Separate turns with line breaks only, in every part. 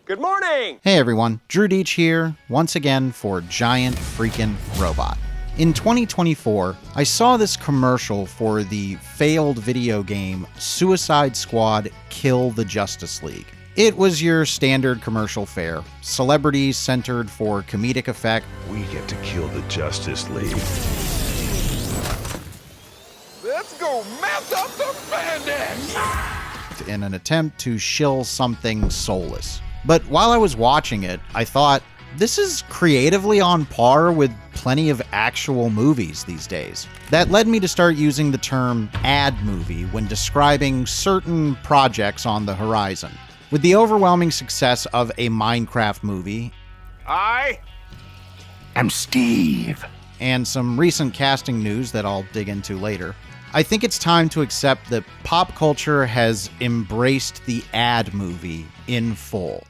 Good morning!
Hey everyone, Drew Deach here, once again for Giant Freaking Robot. In 2024, I saw this commercial for the failed video game Suicide Squad Kill the Justice League. It was your standard commercial fare, celebrities centered for comedic effect.
We get to kill the Justice League.
Let's go mess up the spandex!
In an attempt to shill something soulless. But while I was watching it, I thought, this is creatively on par with plenty of actual movies these days. That led me to start using the term ad movie when describing certain projects on the horizon. With the overwhelming success of a Minecraft movie,
I am Steve,
and some recent casting news that I'll dig into later, I think it's time to accept that pop culture has embraced the ad movie in full.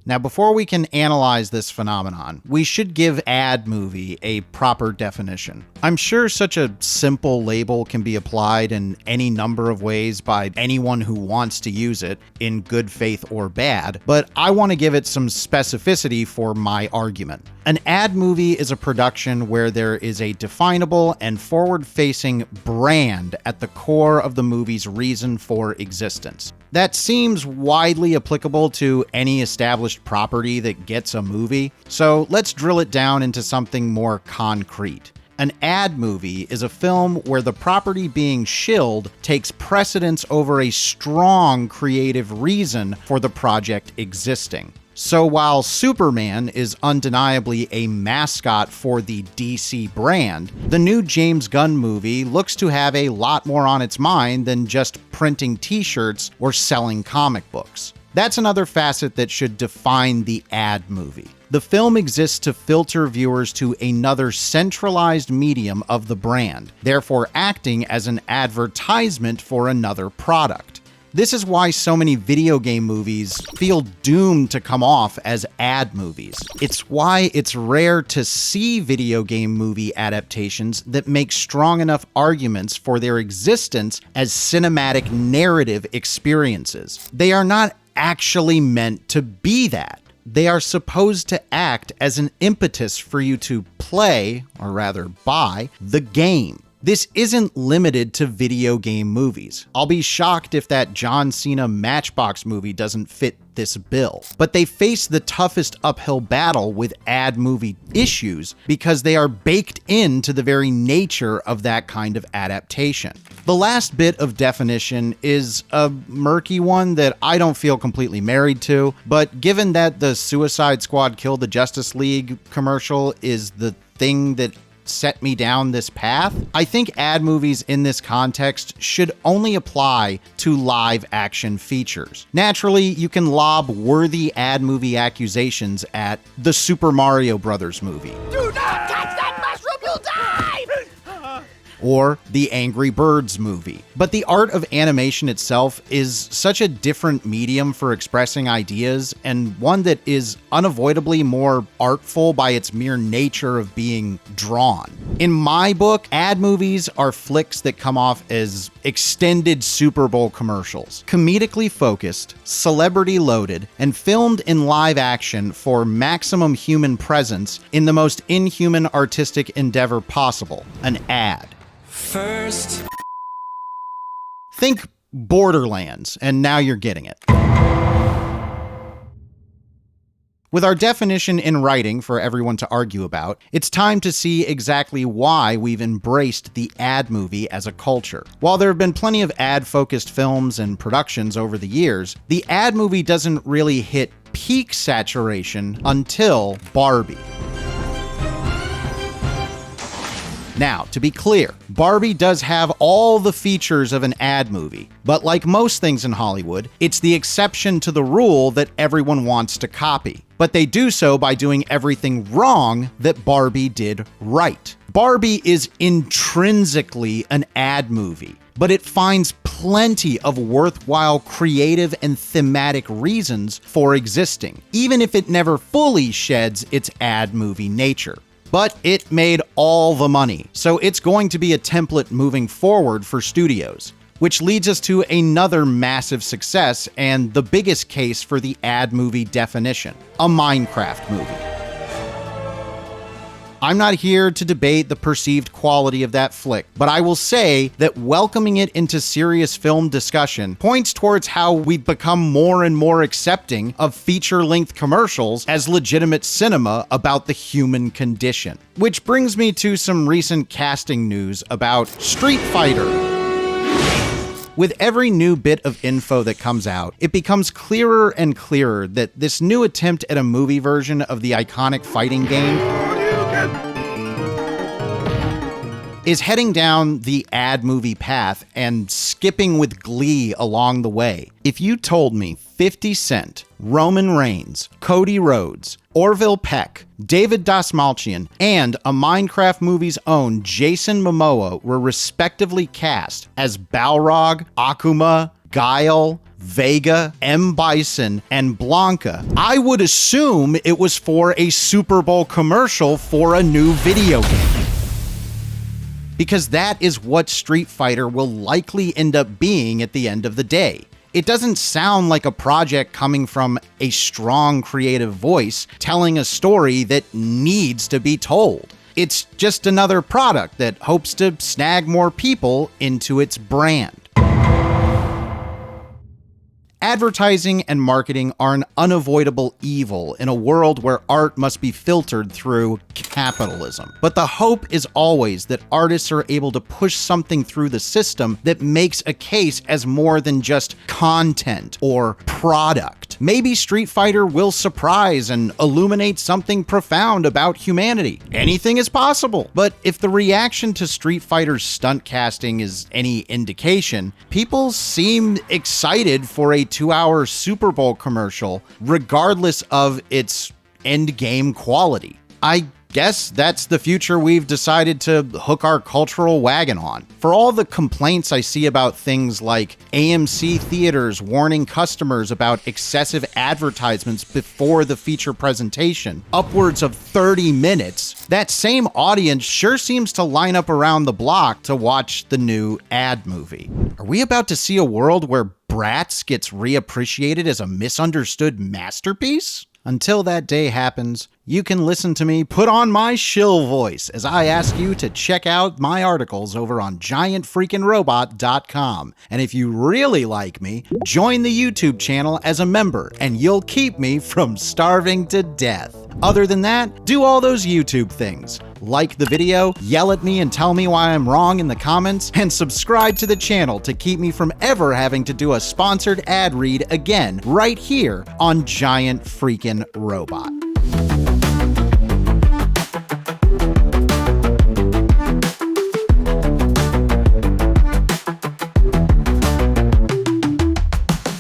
Now, before we can analyze this phenomenon, we should give ad movie a proper definition. I'm sure such a simple label can be applied in any number of ways by anyone who wants to use it, in good faith or bad, but I want to give it some specificity for my argument. An ad movie is a production where there is a definable and forward-facing brand at the core of the movie's reason for existence. That seems widely applicable to any established property that gets a movie, so let's drill it down into something more concrete. An ad movie is a film where the property being shilled takes precedence over a strong creative reason for the project existing. So while Superman is undeniably a mascot for the DC brand, the new James Gunn movie looks to have a lot more on its mind than just printing t-shirts or selling comic books. That's another facet that should define the ad movie. The film exists to filter viewers to another centralized medium of the brand, therefore acting as an advertisement for another product. This is why so many video game movies feel doomed to come off as ad movies. It's why it's rare to see video game movie adaptations that make strong enough arguments for their existence as cinematic narrative experiences. They are not actually meant to be that. They are supposed to act as an impetus for you to play, or rather buy, the game. This isn't limited to video game movies. I'll be shocked if that John Cena Matchbox movie doesn't fit this bill. But they face the toughest uphill battle with ad movie issues because they are baked into the very nature of that kind of adaptation. The last bit of definition is a murky one that I don't feel completely married to, but given that the Suicide Squad Kill the Justice League commercial is the thing that set me down this path, I think ad movies in this context should only apply to live action features. Naturally, you can lob worthy ad movie accusations at the Super Mario Bros. Movie.
Do not touch that mushroom, you'll die!
Or the Angry Birds movie. But the art of animation itself is such a different medium for expressing ideas, and one that is unavoidably more artful by its mere nature of being drawn. In my book, ad movies are flicks that come off as extended Super Bowl commercials, comedically focused, celebrity loaded, and filmed in live action for maximum human presence in the most inhuman artistic endeavor possible, an ad.
First,
think Borderlands, and now you're getting it. With our definition in writing for everyone to argue about, it's time to see exactly why we've embraced the ad movie as a culture. While there have been plenty of ad-focused films and productions over the years, the ad movie doesn't really hit peak saturation until Barbie. Now, to be clear, Barbie does have all the features of an ad movie, but like most things in Hollywood, it's the exception to the rule that everyone wants to copy. But they do so by doing everything wrong that Barbie did right. Barbie is intrinsically an ad movie, but it finds plenty of worthwhile creative and thematic reasons for existing, even if it never fully sheds its ad movie nature. But it made all the money, so it's going to be a template moving forward for studios. Which leads us to another massive success and the biggest case for the ad movie definition: a Minecraft movie. I'm not here to debate the perceived quality of that flick, but I will say that welcoming it into serious film discussion points towards how we've become more and more accepting of feature-length commercials as legitimate cinema about the human condition. Which brings me to some recent casting news about Street Fighter. With every new bit of info that comes out, it becomes clearer and clearer that this new attempt at a movie version of the iconic fighting game is heading down the ad movie path and skipping with glee along the way. If you told me 50 Cent, Roman Reigns, Cody Rhodes, Orville Peck, David Dastmalchian, and a Minecraft movie's own Jason Momoa were respectively cast as Balrog, Akuma, Guile, Vega, M. Bison, and Blanca, I would assume it was for a Super Bowl commercial for a new video game. Because that is what Street Fighter will likely end up being at the end of the day. It doesn't sound like a project coming from a strong creative voice telling a story that needs to be told. It's just another product that hopes to snag more people into its brand. Advertising and marketing are an unavoidable evil in a world where art must be filtered through capitalism. But the hope is always that artists are able to push something through the system that makes a case as more than just content or product. Maybe Street Fighter will surprise and illuminate something profound about humanity. Anything is possible. But if the reaction to Street Fighter's stunt casting is any indication, people seem excited for a 2-hour Super Bowl commercial, regardless of its endgame quality. I guess that's the future we've decided to hook our cultural wagon on. For all the complaints I see about things like AMC theaters warning customers about excessive advertisements before the feature presentation, upwards of 30 minutes, that same audience sure seems to line up around the block to watch the new ad movie. Are we about to see a world where Bratz gets reappreciated as a misunderstood masterpiece? Until that day happens, you can listen to me put on my shill voice as I ask you to check out my articles over on giantfreakinrobot.com. And if you really like me, join the YouTube channel as a member and you'll keep me from starving to death. Other than that, do all those YouTube things. Like the video, yell at me and tell me why I'm wrong in the comments, and subscribe to the channel to keep me from ever having to do a sponsored ad read again right here on Giant Freakin' Robot.